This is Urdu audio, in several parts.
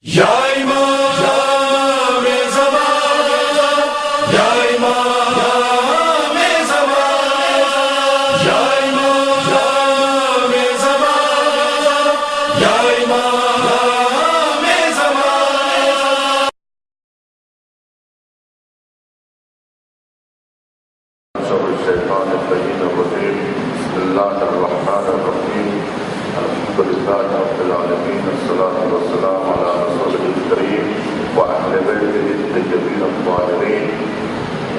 یا امام زمان، یا امام زمان، یا امام زمان، یا امام زمان. شر الشیطان اللعین الرجیم. بسم اللہ الرحمن الرحیم. الحمد للہ رب العالمین. الصلاۃ والسلام علی رسولہ الکریم وأہل بیتہ الطیبین الطاہرین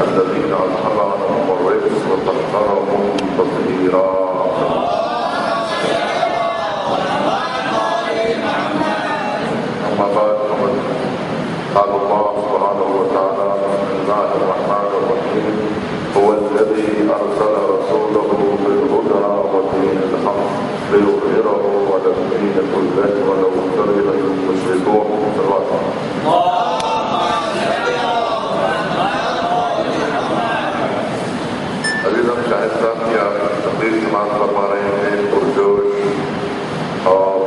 الذین اذھب عنہم الرجس وطہرہم تطہیرا. اما بعد قال اللہ سبحانہ وتعالی بسم اللہ الرحمن الرحیم. هو الذي أرسل رسوله بالهدى ودين الحق ليظهره على الدين كله ولو كره المشركون. عزیزم شاہد صاحب کی آپ تقریر سماعت فرما رہے ہیں پرجوش اور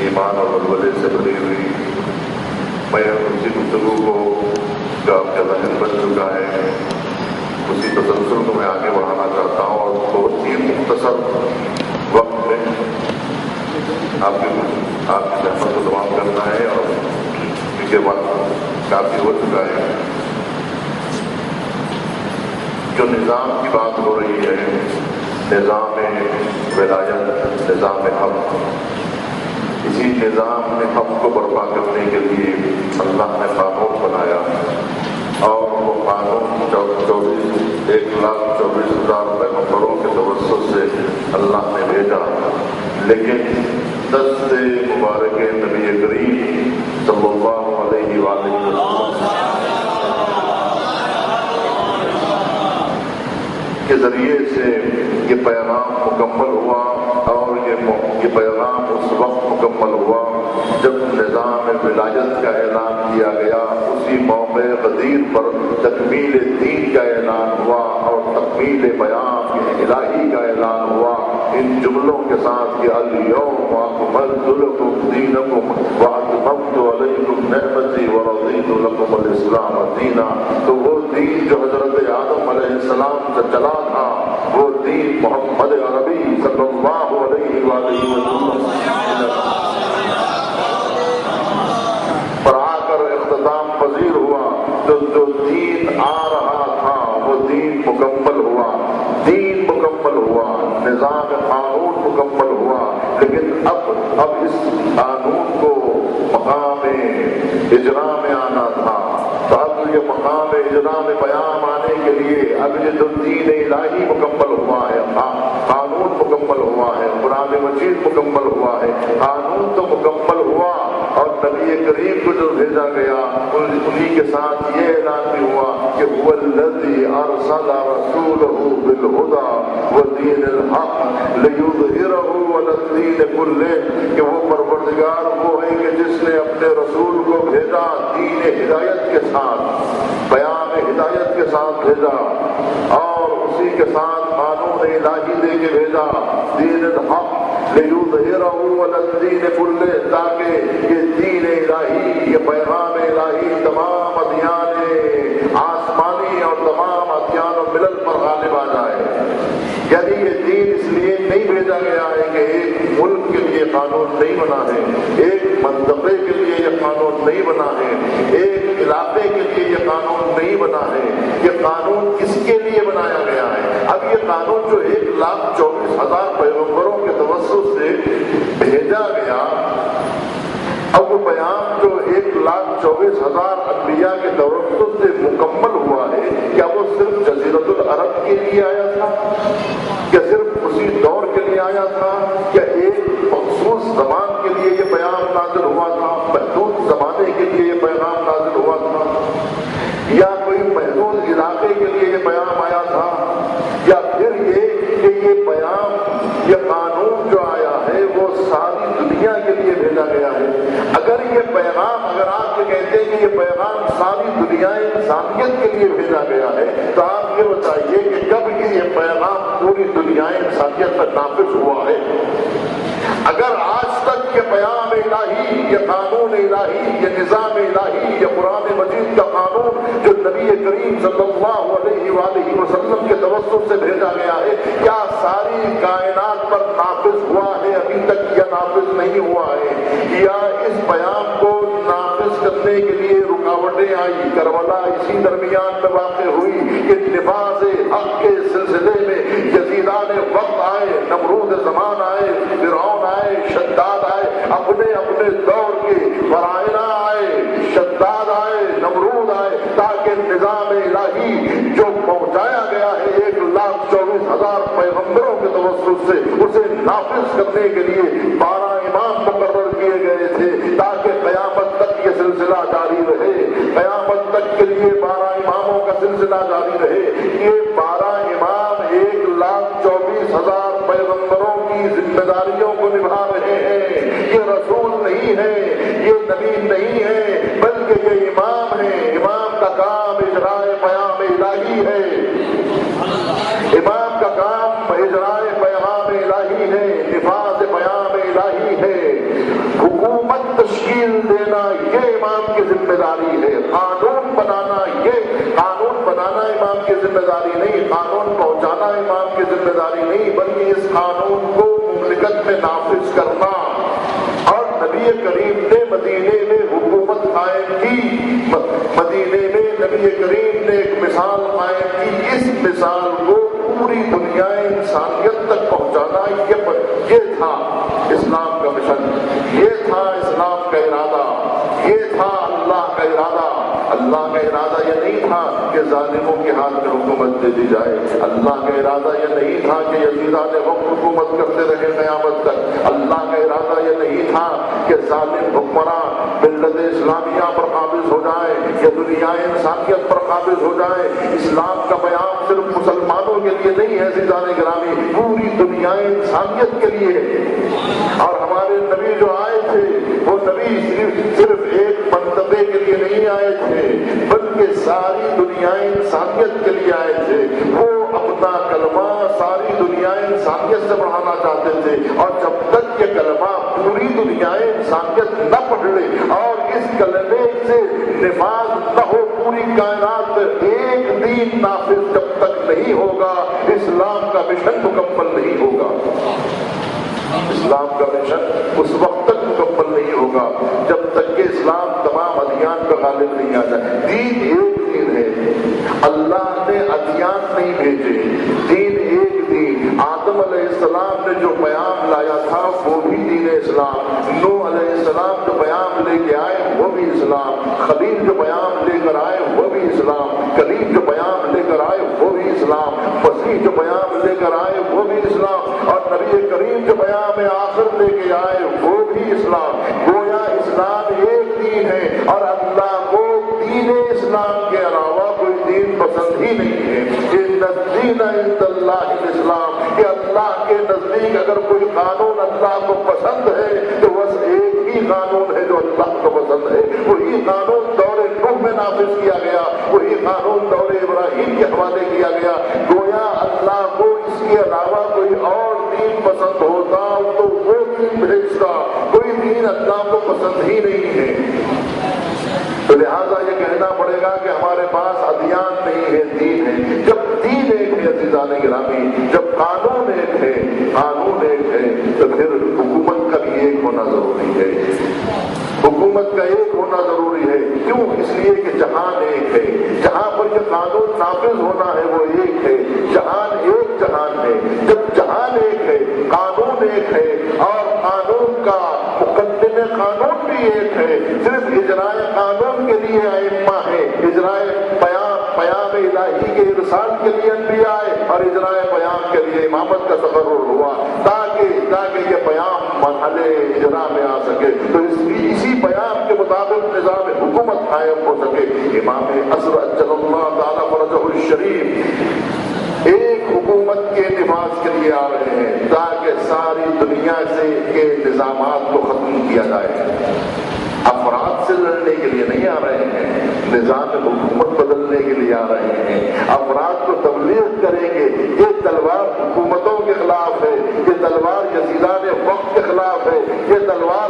ایمان اور ولولے سے بھری ہوئی. میں اسی گفتگو کو جو آپ کا ذہن بن چکا ہے اسی تسلسل کو میں آگے بڑھانا چاہتا ہوں اور بہت ہی مختصر وقت میں آپ کی زحمت کو تمام کرنا ہے اور کیونکہ وقت کافی ہو چکا ہے. جو نظام کی بات ہو رہی ہے، نظام ولایت، نظام حق، اسی نظام حق کو برپا کرنے کے لیے اللہ نے قانون بنایا اور وہ قانون 1,24,000 پیغمبروں کے توسط سے اللہ نے بھیجا. لیکن دست مبارک نبی کریم صلی اللہ علیہ وآلہ وسلم کے ذریعے سے یہ پیغام مکمل ہوا اور یہ پیغام اس وقت مکمل ہوا جب نظام ولایت کا اعلان کیا گیا. اسی موقع غدیر پر تکمیل دین کا اعلان ہوا اور تکمیل بیان الہی کا اعلان ہوا ان جملوں کے ساتھ کہ الیوم اکملت لکم دینکم واتممت علیکم نعمتی ورضیت لکم الاسلام دینا. تو وہ دین جو حضرت آدم علیہ السلام سے چلا تھا، وہ دین محمد عربی صلی اللہ علیہ وآلہ وسلم پر آ کر اختتام پذیر ہوا. تو جو دین آ رہا تھا وہ دین مکمل ہوا، دین مکمل ہوا، نظام قانون مکمل ہوا. لیکن اب اس قانون کو مقام اجرا میں آنا تھا. تو اب یہ مقام اجرا میں بیان آنے کے لیے اب یہ جو دین الہی مکمل ہوا ہے، قانون مکمل ہوا ہے، قرآن مجید مکمل ہوا ہے. قانون تو مکمل ہوا اور نبی کریم کو جو بھیجا گیا انہی کے ساتھ یہ اعلان بھی ہوا کہ هو الذی ارسل رسولہ بالہدی ودین الحق لیظہرہ علی الدین کلہ. کہ وہ پروردگار وہ ہے کہ جس نے اپنے رسول کو بھیجا دین ہدایت کے ساتھ، بیان ہدایت کے ساتھ بھیجا اور اسی کے ساتھ قانون الہی دے کے بھیجا دین الحق لیظہرہ علی الدین کلہ، تاکہ یہ دین الہی، یہ پیغام الہی تمام ادیان آسمانی اور تمام ادیان و ملل پر غالب آ جائے. یعنی یہ دین اس لیے نہیں بھیجا گیا ہے کہ ایک ملک کے لیے قانون نہیں بنا ہے، ایک منطقے کے لیے یہ قانون نہیں بنا ہے، ایک علاقے کے لیے یہ قانون نہیں بنا ہے. یہ قانون کس کے لیے بنایا گیا ہے؟ اب یہ قانون جو 1,24,000 پیغمبروں کے توسط سے بھیجا گیا، اب وہ بیان جو 1,24,000 انبیاء کے توسط سے مکمل ہوا ہے، کیا وہ صرف جزیرۃ العرب کے لیے آیا تھا؟ کیا صرف اسی دور کے لیے آیا تھا؟ کیا ایک مخصوص زمان کے لیے یہ پیغام نازل ہوا تھا؟ محدود زمانے کے لیے یہ پیغام نازل ہوا تھا؟ یا کوئی محدود علاقے کے لیے یہ پیغام آیا تھا؟ یا پھر یہ کہ یہ پیغام، یہ قانون جو آیا ہے وہ ساری دنیا کے لیے بھیجا گیا ہے؟ اگر یہ پیغام، اگر آپ یہ کہتے ہیں کہ یہ پیغام ساری دنیا انسانیت کے لیے بھیجا گیا ہے، تو آپ یہ بتائیے کہ کب یہ پیغام پوری دنیا انسانیت پر نافذ ہوا ہے؟ اگر آج تک یہ پیام الہی، یہ قانون الہی، یہ نظام الہی، یہ قرآن مجید کا قانون جو نبی کریم صلی اللہ علیہ وآلہ وسلم کے توسط سے بھیجا گیا ہے، کیا ساری کائنات پر نافذ ہوا ہے ابھی تک یا نافذ نہیں ہوا ہے؟ یا اس پیام کو نافذ کرنے کے لیے رکاوٹیں آئی؟ کربلا اسی درمیان میں واقع ہوئی کہ نفاذ حق کے سلسلے میں یزیدان وقت آئے، نمرود زمان آئے، فرعون آئے، شداد آئے، اپنے اپنے دور کے فرعونہ آئے، شداد آئے، نمرود آئے، تاکہ نظام الہی جو پہنچایا گیا ہے 1,24,000 پیغمبروں کے توسط سے، اسے نافذ کرنے کے لیے 12 امام مقرر کیے گئے تھے تاکہ قیامت تک یہ سلسلہ جاری رہے، قیامت تک کے لیے 12 اماموں کا سلسلہ جاری رہے۔ یہ 12 امام 1,24,000 پیغمبروں کی ذمہ داریوں کو نبھا رہے ہیں۔ یہ رسول نہیں ہے، یہ نبی نہیں ہے، بلکہ یہ امام ہے۔ امام کا کام اجرائے پیام الہی ہے، امام کا کام اجرائے پیغام الہی ہے، نفاذ پیام الہی ہے۔ حکومت تشکیل دینا یہ امام کی ذمہ داری ہے، قانون بنانا امام کی ذمہ داری نہیں، قانون پہنچانا امام کی ذمہ داری نہیں، بلکہ اس قانون کو مملکت میں نافذ کرنا۔ اور نبی کریم نے مدینے میں حکومت قائم کی، مدینے میں نبی کریم نے ایک مثال قائم کی، اس مثال کو پوری دنیا انسانیت تک پہنچانا یہ تھا اسلام کا مشن، یہ تھا اسلام کا ارادہ، یہ تھا اللہ کا ارادہ۔ اللہ کا ارادہ یہ نہیں تھا کہ ظالموں کے ہاتھ میں حکومت دے دی جائے، اللہ کا ارادہ یہ نہیں تھا کہ یزیدان وقت حکومت کرتے رہے قیامت تک، اللہ کا ارادہ یہ نہیں تھا کہ ظالم حکمراں ملت اسلامیہ پر قابض ہو جائے یا دنیا انسانیت پر قابض ہو جائے۔ اسلام کا پیام صرف مسلمانوں کے لیے نہیں ہے عزیزان گرامی، پوری دنیا انسانیت کے لیے۔ اور ہمارے نبی جو آئے تھے وہ نبی صرف ایک منطقے کے لیے نہیں آئے تھے، بلکہ ساری دنیا انسانیت کے لیے آئے تھے۔ وہ اپنا کلمہ ساری دنیا انسانیت سے پڑھانا چاہتے تھے، اور جب تک یہ کلمہ پوری دنیا انسانیت نہ پڑھ لے اور اس کلمے سے نفاذ نہ ہو پوری کائنات میں، ایک دین نافذ جب تک نہیں ہوگا، اسلام کا مشن مکمل نہیں ہوگا۔ اسلام کا مشن اس وقت تک مکمل نہیں ہوگا جب تک کہ اسلام تمام ادیان کا غالب نہیں آ جائے۔ دین ایک دین ہے، اللہ نے ادیان نہیں بھیجے، دین ایک دین۔ آدم علیہ السلام نے جو پیام لایا تھا وہ بھی دین اسلام، نوح علیہ السلام جو پیام لے کے آئے وہ بھی اسلام، خلیل جو پیام لے کر آئے وہ بھی اسلام، کلیم جو پیام لے کر آئے وہ بھی اسلام، مسیح جو پیام لے کر آئے وہ بھی اسلام، اور نبی کریم جو پیام آخر لے کے آئے وہ بھی اسلام۔ گویا اسلام ایک دین ہے، اور اللہ کو دین اسلام کے علاوہ کوئی دین پسند ہی نہیں ہے۔ ان الدین عند اللہ الاسلام، کہ اللہ کے نزدیک اگر کوئی قانون اللہ کو پسند ہے تو بس ایک ہی قانون ہے جو اللہ کو پسند ہے، وہی قانون دور نوح میں نافذ کیا گیا، وہی قانون دور ابراہیم کے حوالے کیا گیا۔ گویا اللہ کو اس کے علاوہ کوئی اور دین پسند ہوتا تو وہ دین بھیجتا، کوئی دین اللہ کو پسند ہی نہیں ہے۔ تو لہذا یہ کہنا پڑے گا کہ ہمارے پاس ادیان نہیں ہے، دین ہے۔ جب دین ایک ہے عزیزان گرامی، جب قانون ایک ہے، قانون ایک ہے، تو پھر حکومت کا بھی ایک ہونا ضروری ہے، حکومت کا ایک ہونا ضروری ہے۔ کیوں؟ اس لیے کہ جہان ایک ہے، جہاں پر یہ قانون نافذ ہونا ہے وہ ایک ہے، جہان ایک جہان ہے۔ جب جہان ایک ہے، قانون ایک ہے، اور قانون کا مقدم قانون بھی ایک ہے، صرف اجرائے قانون کے لیے ائمہ ہے، اجرائے پیام الہی کے ارسال کے لیے انبیاء آئے، اور اجرائے پیام کے لیے امامت کا تقرر ہوا تاکہ یہ پیام مرحلے اجرا میں آ سکے، تو اسی پیام کے مطابق نظام حکومت قائم ہو سکے۔ امام عصر اجل اللہ تعالی فرجہ الشریف ایک حکومت کے نفاذ کے لیے آ رہے ہیں تاکہ ساری دنیا سے کے نظامات کو ختم کیا جائے۔ افراد سے لڑنے کے لیے نہیں آ رہے ہیں، نظام حکومت بدلنے کے لیے آ رہے ہیں۔ افراد کو تبلیغ کریں گے، یہ تلوار حکومتوں کے خلاف ہے، یہ تلوار یزیدان وقت کے خلاف ہے، یہ تلوار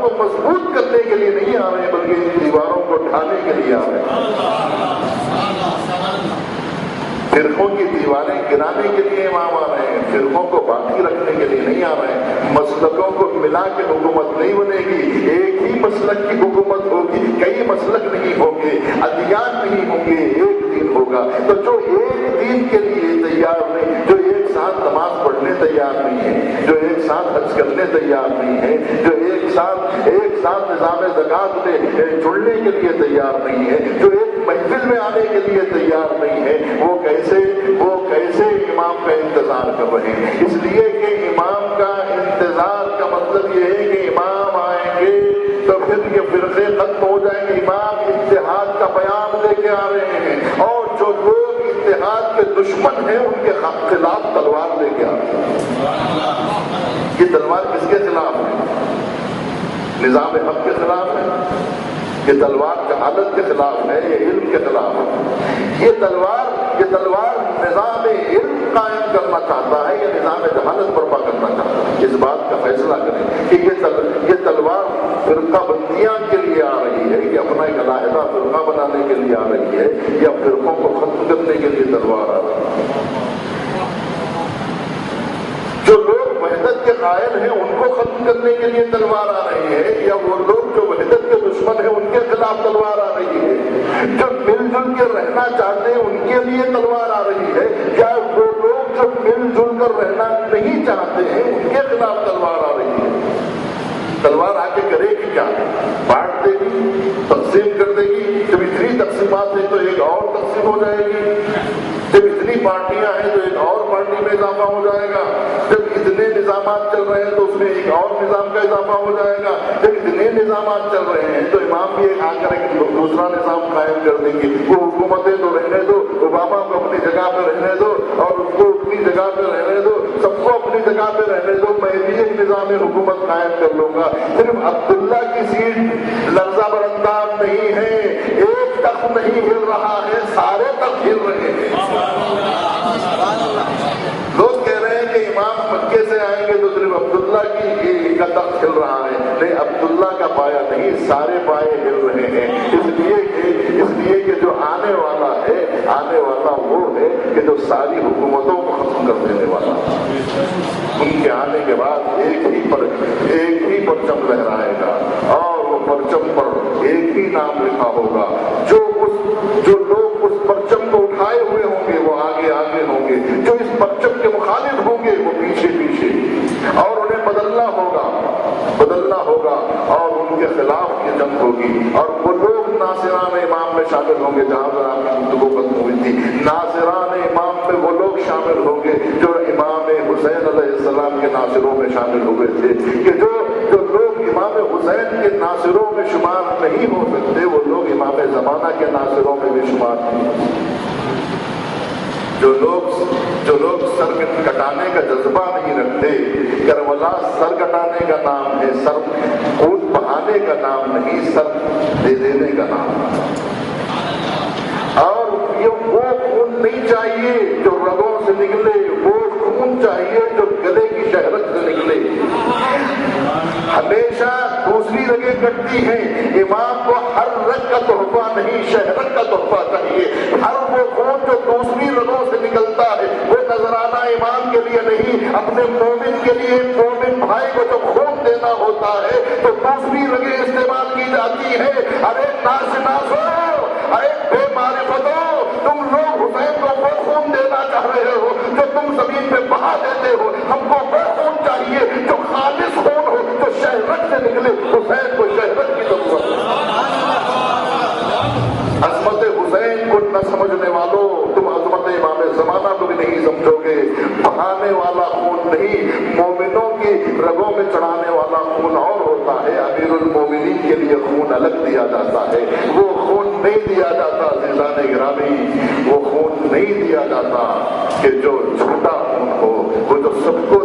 کو مضبوط کرنے کے لیے نہیں آ رہے ہیں، بلکہ ان دیواروں کو ڈھانے کے لیے آ رہے ہیں۔ فرقوں کی دیواریں گرانے کے لیے امام آ رہے ہیں، فرقوں کو باقی رکھنے کے لیے نہیں آ رہے ہیں۔ مسلکوں کو ملا کے حکومت نہیں بنے گی، ایک ہی مسلک کی حکومت ہوگی، کئی مسلک نہیں ہوں گے، ادیان نہیں ہوں گے، ایک دین ہوگا۔ تو جو ایک دین کے لیے تیار نہیں، جو ایک ساتھ نماز پڑھنے تیار نہیں ہے، جو ایک ساتھ حج کرنے تیار نہیں ہے، جو ایک ساتھ نظام زکات میں جڑنے کے لیے تیار نہیں ہے، جو ایک محفل میں آنے کے لیے تیار نہیں ہے، وہ کیسے امام کا انتظار کر رہے ہیں؟ اس لیے کہ امام کا انتظار کا مطلب یہ ہے کہ امام آئیں گے تو پھر یہ فرقے ختم ہو جائیں گے۔ امام اتحاد کا بیان لے کے آ رہے ہیں، اور جو لوگ اتحاد کے دشمن ہیں ان کے خلاف تلوار لے کے آ رہے ہیں۔ یہ تلوار کس کے خلاف ہے؟ نظام حق کے خلاف ہے، یہ تلوار جہالت کے خلاف ہے، یہ علم کے خلاف ہے۔ یہ تلوار نظام علم قائم کرنا چاہتا ہے، یہ نظام جہالت برپا کرنا چاہتا ہے۔ اس بات کا فیصلہ کریں کہ یہ تلوار فرقہ بندیاں کے لیے آ رہی ہے، یہ اپنا ایک علیحدہ فرقہ بنانے کے لیے آ رہی ہے، یا فرقوں کو ختم کرنے کے لیے تلوار آ رہی ہے۔ جو لوگ وحدت کے قائل ہیں ان کو ختم کرنے کے لیے تلوار آ رہی ہے، یا وہ لوگ جو وحدت کے دشمن ہیں ان کے خلاف تلوار آ رہی ہے؟ جو مل جل کے رہنا چاہتے ہیں ان کے لیے تلوار آ رہی ہے، کیا وہ لوگ جو مل جل کر رہنا نہیں چاہتے ہیں ان کے خلاف تلوار آ رہی ہے؟ تلوار آ کے کرے گی کیا؟ بانٹ دے گی، تقسیم کر دے گی۔ جب اتنی تقسیمات ہیں تو ایک اور تقسیم ہو جائے گی، جب اتنی پارٹیاں ہیں تو ایک اور پارٹی میں اضافہ ہو جائے گا، جب اتنے نظامات چل رہے ہیں تو اس میں ایک اور نظام کا اضافہ ہو جائے گا، جب اتنے نظامات چل رہے ہیں تو امام بھی ایک آ کر ایک دوسرا نظام قائم کر دیں گے۔ وہ حکومتیں تو رہنے دو، اوباما کو اپنی جگہ پہ رہنے دو اور اس کو اپنی جگہ پہ رہنے دو، سب کو اپنی جگہ پہ رہنے دو، میں بھی ایک نظام حکومت قائم کر لوں گا۔ صرف عبداللہ کی سیٹ لرزہ برنداب نہیں ہے، ایک تخت نہیں ہل رہا ہے، سارے تخت ہل رہے ہیں۔ لوگ کہہ رہے ہیں کہ امام مکے سے آئیں گے تو صرف عبداللہ کا تخت ہل رہا ہے، نہیں، عبداللہ کا پایا نہیں، سارے پائے ہل رہے ہیں۔ اس لیے کہ جو آنے والا وہ ہے کہ جو ساری حکومتوں کو ختم کر دینے والا، ان کے آنے کے بعد ایک ہی پرچم لہرائے گا، اور وہ پرچم پر ایک ہی نام لکھا ہوگا۔ جو لوگ اس پرچم کو اٹھائے ہوئے ہوں گے وہ آگے ہوں گے، جو اس پرچم کے مخالف ہوں گے وہ پیچھے، اور انہیں بدلنا ہوگا اور ان کے خلاف یہ جنگ ہوگی۔ اور وہ لوگ ناصران امام میں شامل ہوں گے، جہاں پر آپ کی گفتگو ختم ہوئی تھی، ناصران امام میں وہ لوگ شامل ہوں گے جو امام حسین علیہ السلام کے ناصروں میں شامل ہوئے تھے، کہ جو لوگ امام حسین کے ناصروں میں شمار نہیں ہو سکتے وہ لوگ امام زمانہ کے ناصروں میں بھی شمار نہیں ہو سکتے۔ جو لوگ سر کٹانے کا جذبہ نہیں رکھتے، کربلا سر کٹانے کا نام ہے، سر خون بہانے کا نام نہیں، سر دے دینے کا نام ہے۔ اور یہ وہ خون نہیں چاہیے جو رگوں سے نکلے، وہ خون چاہیے جو گلے کی شہرت سے نکلے۔ ہمیشہ دوسری رگیں کٹتی ہیں، امام کو ہر رگ کا تحفہ نہیں، شہرت کا تحفہ چاہیے۔ ہر وہ خون جو دوسری رگوں سے نکلتا ہے وہ نذرانہ امام کے لیے نہیں، اپنے مومن کے لیے، مومن بھائی کو جو خون دینا ہوتا ہے تو دوسری رگیں استعمال کی جاتی ہیں۔ ارے ناشناسو، ارے بے معرفتو، تم لوگ حسین کو وہ خون دینا چاہ رہے ہو جو تم زمین پہ بہا دیتے ہو، ہم کو وہ خون چاہیے جو خالص خون ہو، جو شہرت سے نکلے۔ حسین کو شہرت کی ضرورت ہے۔ عظمت حسین کو نہ سمجھنے والوں، تم عظمت امام زمانہ کو بھی نہیں سمجھو گے۔ بہانے والا خون نہیں، مومنوں کی رگوں میں چڑھانے والا خون اور ہوتا ہے۔ امیر المومنین کے لیے خون الگ دیا جاتا ہے، وہ خون نہیں دیا جاتا عزیزان گرامی، وہ خون نہیں دیا جاتا کہ جو چھوٹا خون ہو، وہ جو سب کو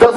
10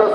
10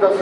10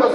10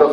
10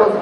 10